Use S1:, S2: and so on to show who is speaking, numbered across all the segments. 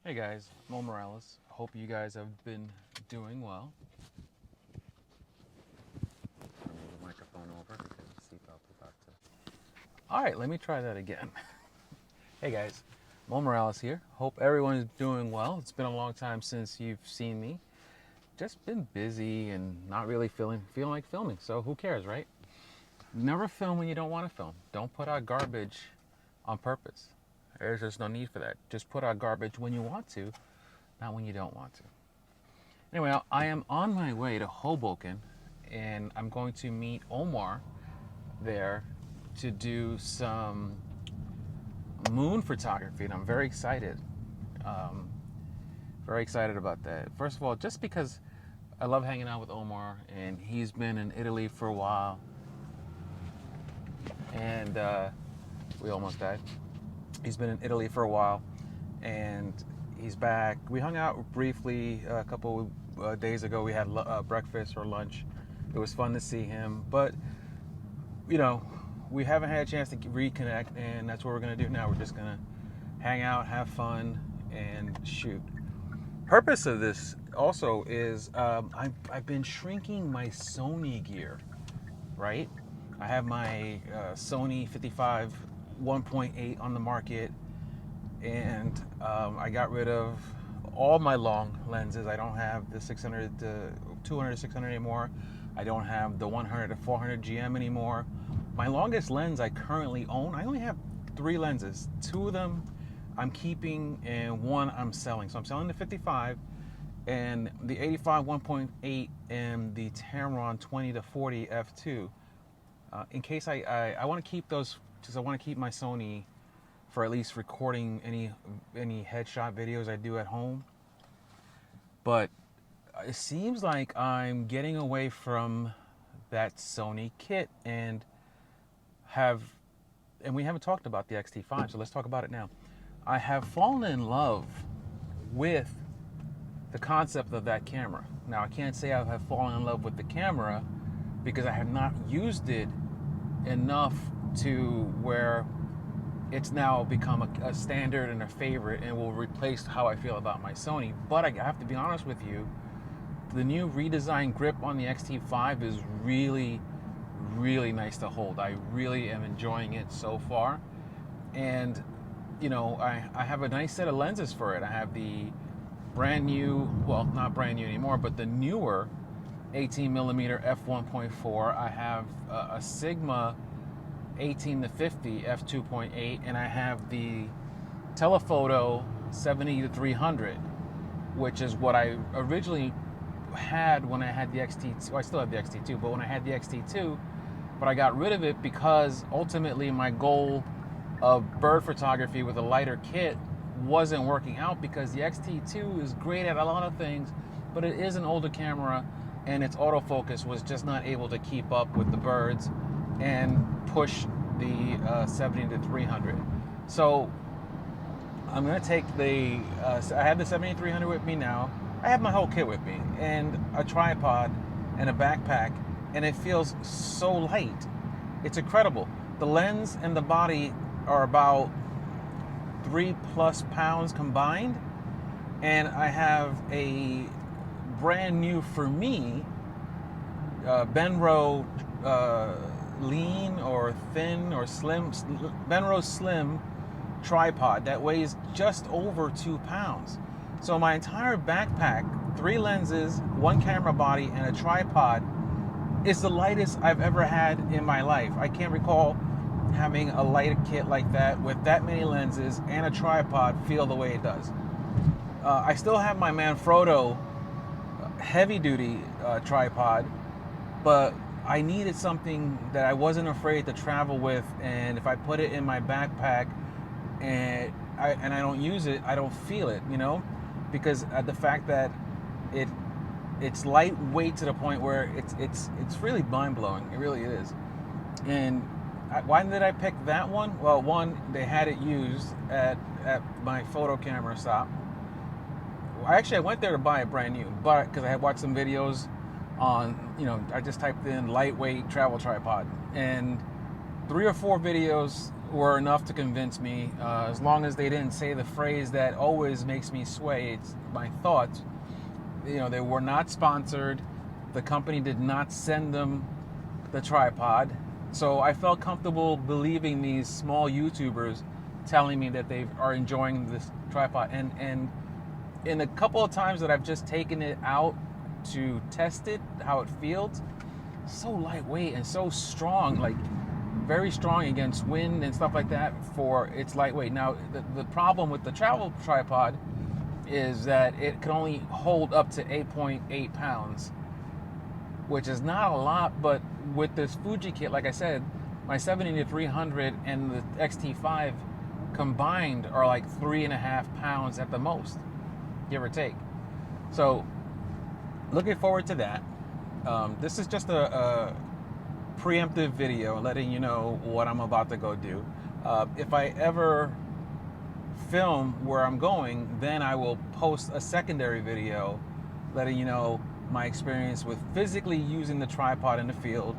S1: Hey guys, Mo Morales. Hope you guys have been doing well. I'll move the microphone over because the seatbelt's about to. All right, let me try that again. Hey guys, Mo Morales here. Hope everyone is doing well. It's been a long time since you've seen me. Just been busy and not really feeling like filming. So who cares, right? Never film when you don't want to film. Don't put out garbage on purpose. There's just no need for that. Just put out garbage when you want to, not when you don't want to. Anyway, I am on my way to Hoboken, and I'm going to meet Omar there to do some moon photography, and I'm very excited. Um, very excited about that. First of all, just because I love hanging out with Omar, and he's been in Italy for a while, and we almost died. He's been in Italy for a while, and he's back. We hung out briefly a couple days ago. We had breakfast or lunch. It was fun to see him, but you know, we haven't had a chance to reconnect, and that's what we're gonna do now. We're just gonna hang out, have fun, and shoot. Purpose of this also is I've been shrinking my Sony gear, right? I have my Sony 55 1.8 on the market, and I got rid of all my long lenses. I don't have the 600 to 200 to 600 anymore. I don't have the 100 to 400 GM anymore. My longest lens I currently own, I only have 3 lenses. 2 of them I'm keeping and 1 I'm selling. So I'm selling the 55 and the 85 1.8 and the Tamron 20 to 40 f2. In case I want to keep those, because I want to keep my Sony for at least recording any headshot videos I do at home. But it seems like I'm getting away from that Sony kit, and we haven't talked about the X-T5, so let's talk about it now. I have fallen in love with the concept of that camera. Now, I can't say I have fallen in love with the camera because I have not used it enough to where it's now become a standard and a favorite and will replace how I feel about my Sony. But I have to be honest with you, the new redesigned grip on the X-T5 is really, really nice to hold. I really am enjoying it so far. And, you know, I have a nice set of lenses for it. I have the brand new, well, not brand new anymore, but the newer 18 millimeter f1.4. I have a Sigma 18 to 50 f2.8, and I have the telephoto 70 to 300, which is what I originally had when I had the XT2. Well, I still have the XT2, but when I had the XT2, but I got rid of it because ultimately my goal of bird photography with a lighter kit wasn't working out, because the XT2 is great at a lot of things, but it is an older camera, and its autofocus was just not able to keep up with the birds and push the 70 to 300. So I'm going to take the, I have the 70 to 300 with me now. I have my whole kit with me, and a tripod and a backpack, and it feels so light. It's incredible. The lens and the body are about 3+ pounds combined, and I have a brand new, for me, Benro lean or thin or slim, Benro Slim tripod that weighs just over 2 pounds. So my entire backpack, 3 lenses, 1 camera body, and a tripod is the lightest I've ever had in my life. I can't recall having a light kit like that with that many lenses and a tripod feel the way it does. I still have my Manfrotto heavy duty tripod, but I needed something that I wasn't afraid to travel with, and if I put it in my backpack and I don't use it, I don't feel it, you know, because the fact that it's lightweight to the point where it's really mind blowing. It really is. And why did I pick that one? Well, one, they had it used at my photo camera shop. I went there to buy it brand new, but because I had watched some videos on, I just typed in lightweight travel tripod, and 3 or 4 videos were enough to convince me, as long as they didn't say the phrase that always makes me sway. It's my thoughts. You know, they were not sponsored. The company did not send them the tripod. So I felt comfortable believing these small YouTubers telling me that they are enjoying this tripod. And in a couple of times that I've just taken it out to test it, how it feels, so lightweight and so strong, like very strong against wind and stuff like that for its lightweight. Now, the problem with the travel tripod is that it can only hold up to 8.8 pounds, which is not a lot, but with this Fuji kit, like I said, my 70-300 and the XT5 combined are like 3.5 pounds at the most, give or take. So, looking forward to that. This is just a preemptive video letting you know what I'm about to go do. If I ever film where I'm going, then I will post a secondary video letting you know my experience with physically using the tripod in the field,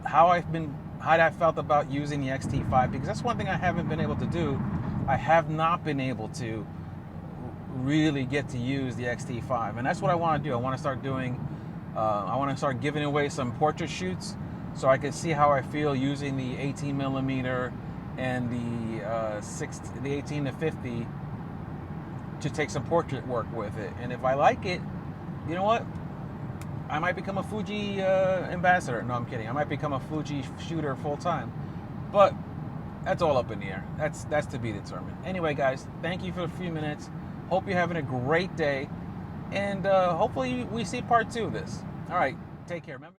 S1: how I felt about using the XT5, because that's one thing I haven't been able to do. I have not been able to really get to use the XT5, and that's what I want to do. I want to start doing I want to start giving away some portrait shoots so I can see how I feel using the 18mm and the 18-50 to take some portrait work with it. And if I like it, you know what? I might become a Fuji ambassador. No, I'm kidding. I might become a Fuji shooter full time. But that's all up in the air. That's to be determined. Anyway, guys, thank you for a few minutes. Hope you're having a great day. And hopefully we see part 2 of this. All right, take care. Remember.